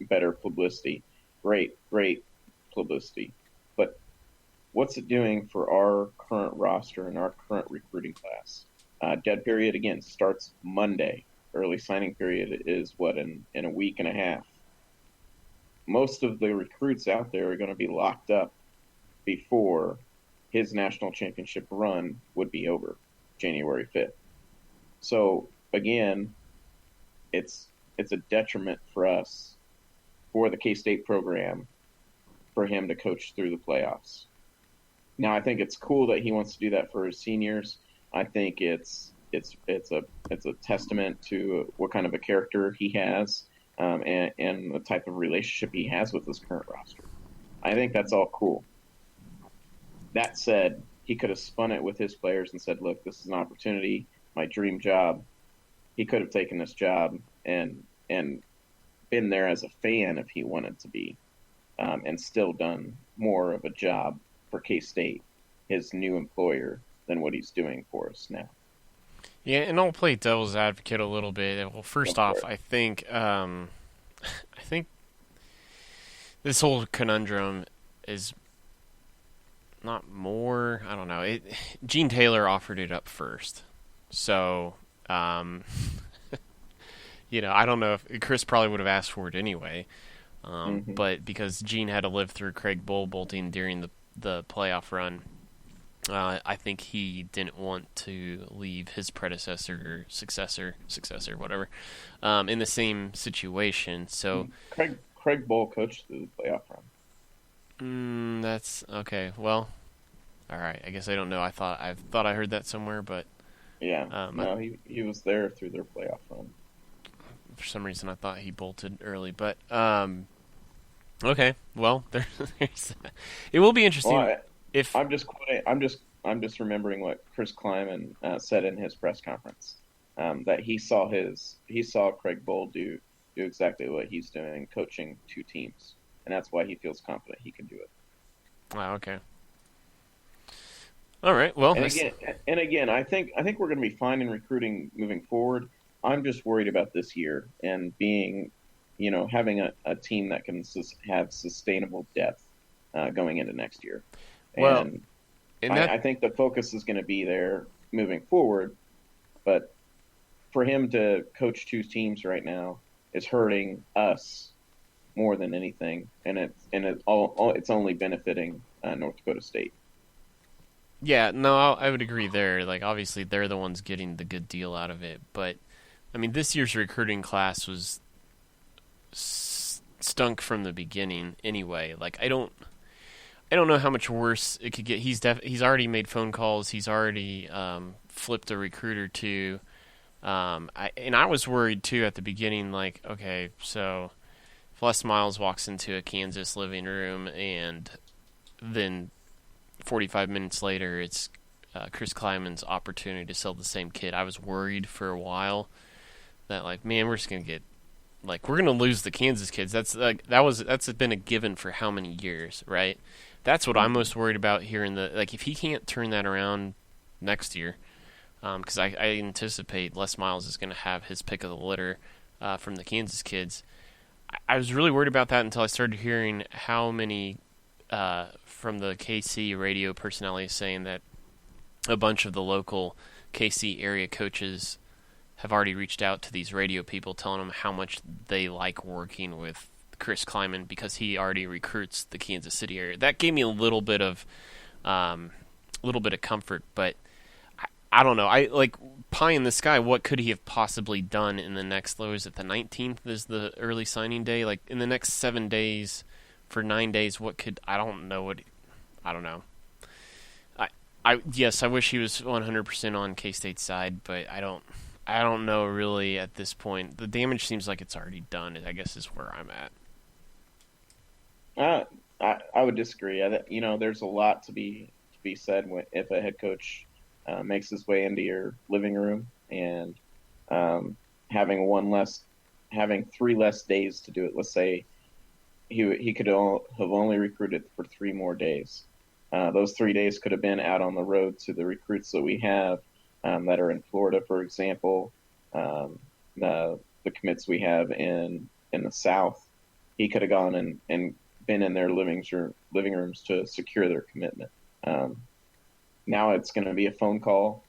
better publicity. Great publicity. But what's it doing for our current roster and our current recruiting class? Dead period, again, starts Monday. Early signing period is, in a week and a half. Most of the recruits out there are going to be locked up before his national championship run would be over, January 5th. So, again, it's a detriment for us, for the K-State program, for him to coach through the playoffs. Now, I think it's cool that he wants to do that for his seniors. I think it's a testament to what kind of a character he has, and the type of relationship he has with his current roster. I think that's all cool. That said, he could have spun it with his players and said, look, this is an opportunity, my dream job. He could have taken this job and been there as a fan if he wanted to be, and still done more of a job for K-State, his new employer, than what he's doing for us now. Yeah, and I'll play devil's advocate a little bit. Well, first off, I think this whole conundrum is not more. I don't know. Gene Taylor offered it up first, so I don't know if Chris probably would have asked for it anyway, but because Gene had to live through Craig bolting during the playoff run. I think he didn't want to leave his predecessor or successor, whatever, in the same situation. So Craig Bowl coached through the playoff run. That's okay. Well, all right. I guess I don't know. I thought I heard that somewhere, but yeah, no, he was there through their playoff run. For some reason, I thought he bolted early, but okay. Well, there's it will be interesting. Well, I'm just quoting. I'm just remembering what Chris Klieman said in his press conference, that he saw Craig Bowl do exactly what he's doing, coaching two teams, and that's why he feels confident he can do it. Wow. Okay. All right. Well, and again, I think we're going to be fine in recruiting moving forward. I'm just worried about this year and being, having a team that can have sustainable depth going into next year. Well, and I think the focus is going to be there moving forward, but for him to coach two teams right now is hurting us more than anything, and it's only benefiting North Dakota State. Yeah, no, I would agree there. Like, obviously, they're the ones getting the good deal out of it, but I mean, this year's recruiting class was stunk from the beginning anyway. Like, I don't know how much worse it could get. He's already made phone calls. He's already flipped a recruiter to. I was worried too at the beginning. Like, okay, so if Les Miles walks into a Kansas living room and then 45 minutes later it's Chris Klieman's opportunity to sell the same kid, I was worried for a while that, like, man, we're just gonna get. Like, we're gonna lose the Kansas kids. That's been a given for how many years, right? That's what I'm most worried about here if he can't turn that around next year, because I anticipate Les Miles is going to have his pick of the litter from the Kansas kids. I was really worried about that until I started hearing how many from the KC radio personalities saying that a bunch of the local KC area coaches have already reached out to these radio people telling them how much they like working with Chris Klieman because he already recruits the Kansas City area. That gave me a little bit of comfort, but I don't know. I like pie in the sky. What could he have possibly done in the next? What was it, the 19th is the early signing day? Like, in the next 7 days, for 9 days, what could I don't know. Yes, I wish he was 100% on K-State's side, but I don't know really at this point. The damage seems like it's already done, I guess, is where I'm at. I would disagree. There's a lot to be said if a head coach makes his way into your living room and having 3 less days to do it. Let's say he could have only recruited for 3 more days. Those 3 days could have been out on the road to the recruits that we have that are in Florida, for example. The commits we have in the South. He could have gone and been in their living rooms to secure their commitment. Now it's going to be a phone call,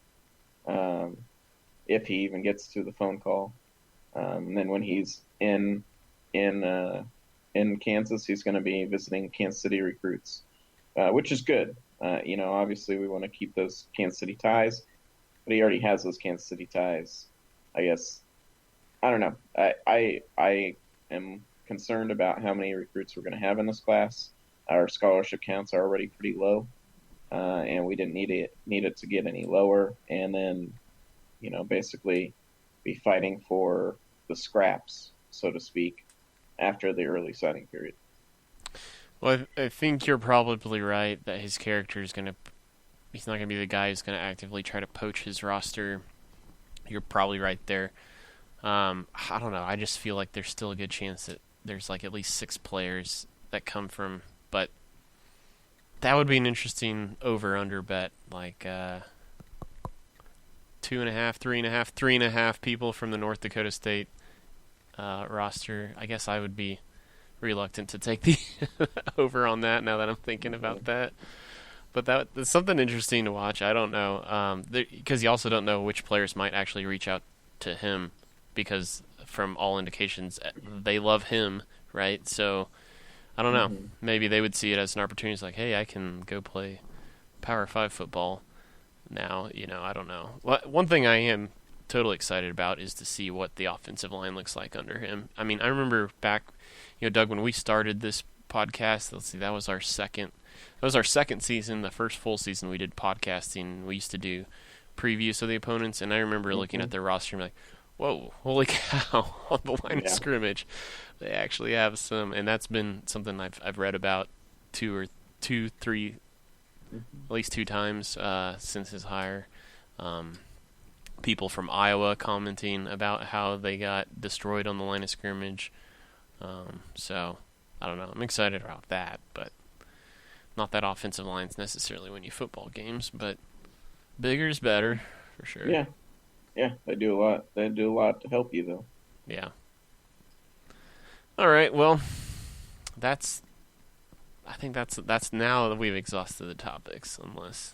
if he even gets to the phone call. And then when he's in Kansas, he's going to be visiting Kansas City recruits, which is good. Obviously we want to keep those Kansas City ties, but he already has those Kansas City ties. I guess, I don't know. I am concerned about how many recruits we're going to have in this class. Our scholarship counts are already pretty low, and we didn't need it to get any lower. And then, basically be fighting for the scraps, so to speak, after the early signing period. Well, I think you're probably right that his character is he's not going to be the guy who's going to actively try to poach his roster. You're probably right there. I don't know. I just feel like there's still a good chance that there's like at least 6 players that come from, but that would be an interesting over-under bet, like 2.5, 3.5, 3.5 people from the North Dakota State roster. I guess I would be reluctant to take the over on that now that I'm thinking about that. But that's something interesting to watch. I don't know, because you also don't know which players might actually reach out to him, because from all indications they love him, right? So I don't know. Maybe they would see it as an opportunity. It's like, hey, I can go play Power 5 football now. I don't know. One thing I am totally excited about is to see what the offensive line looks like under him. I mean, I remember back, Doug, when we started this podcast, let's see, that was our second season, the first full season we did podcasting. We used to do previews of the opponents, and I remember looking at their roster and like, whoa, holy cow, on the line of scrimmage, they actually have some, and that's been something I've read about at least 2 times since his hire. People from Iowa commenting about how they got destroyed on the line of scrimmage. So, I don't know. I'm excited about that, but not that offensive line's necessarily win you football games, but bigger's better, for sure. Yeah. Yeah, they do a lot. They do a lot to help you, though. Yeah. All right, well, I think that's now that we've exhausted the topics, unless...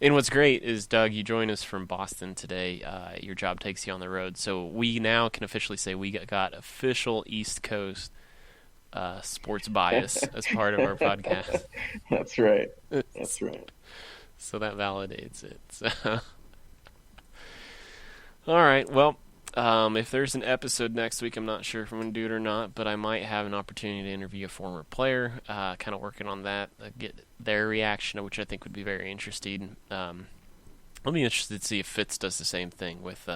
And what's great is, Doug, you join us from Boston today. Your job takes you on the road. So we now can officially say we got official East Coast sports bias as part of our podcast. That's right. That's right. So that validates it. So. All right. Well, if there's an episode next week, I'm not sure if I'm going to do it or not, but I might have an opportunity to interview a former player, kind of working on that, get their reaction, which I think would be very interesting. I'll be interested to see if Fitz does the same thing with,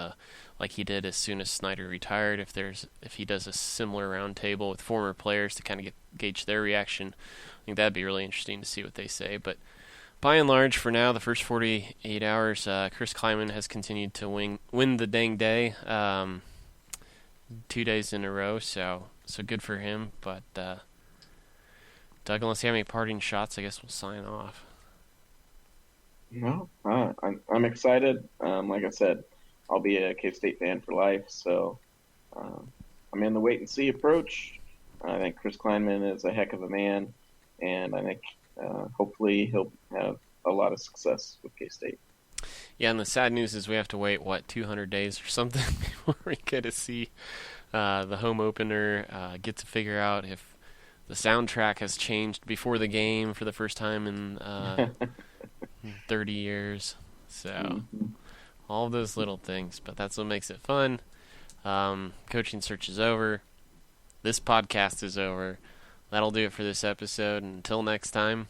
like he did as soon as Snyder retired, if he does a similar roundtable with former players to kind of gauge their reaction. I think that'd be really interesting to see what they say, but by and large, for now, the first 48 hours, Chris Klieman has continued to win the dang day, 2 days in a row, so good for him. But, Doug, unless you have any parting shots, I guess we'll sign off. No, I'm excited. Like I said, I'll be a K-State fan for life, so I'm in the wait-and-see approach. I think Chris Klieman is a heck of a man, and I think hopefully he'll have a lot of success with K-State. Yeah, and the sad news is we have to wait, 200 days or something before we get to see the home opener, get to figure out if the soundtrack has changed before the game for the first time in 30 years. So all of those little things, but that's what makes it fun. Coaching search is over. This podcast is over. That'll do it for this episode. Until next time,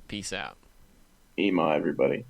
peace out. EMAW, everybody.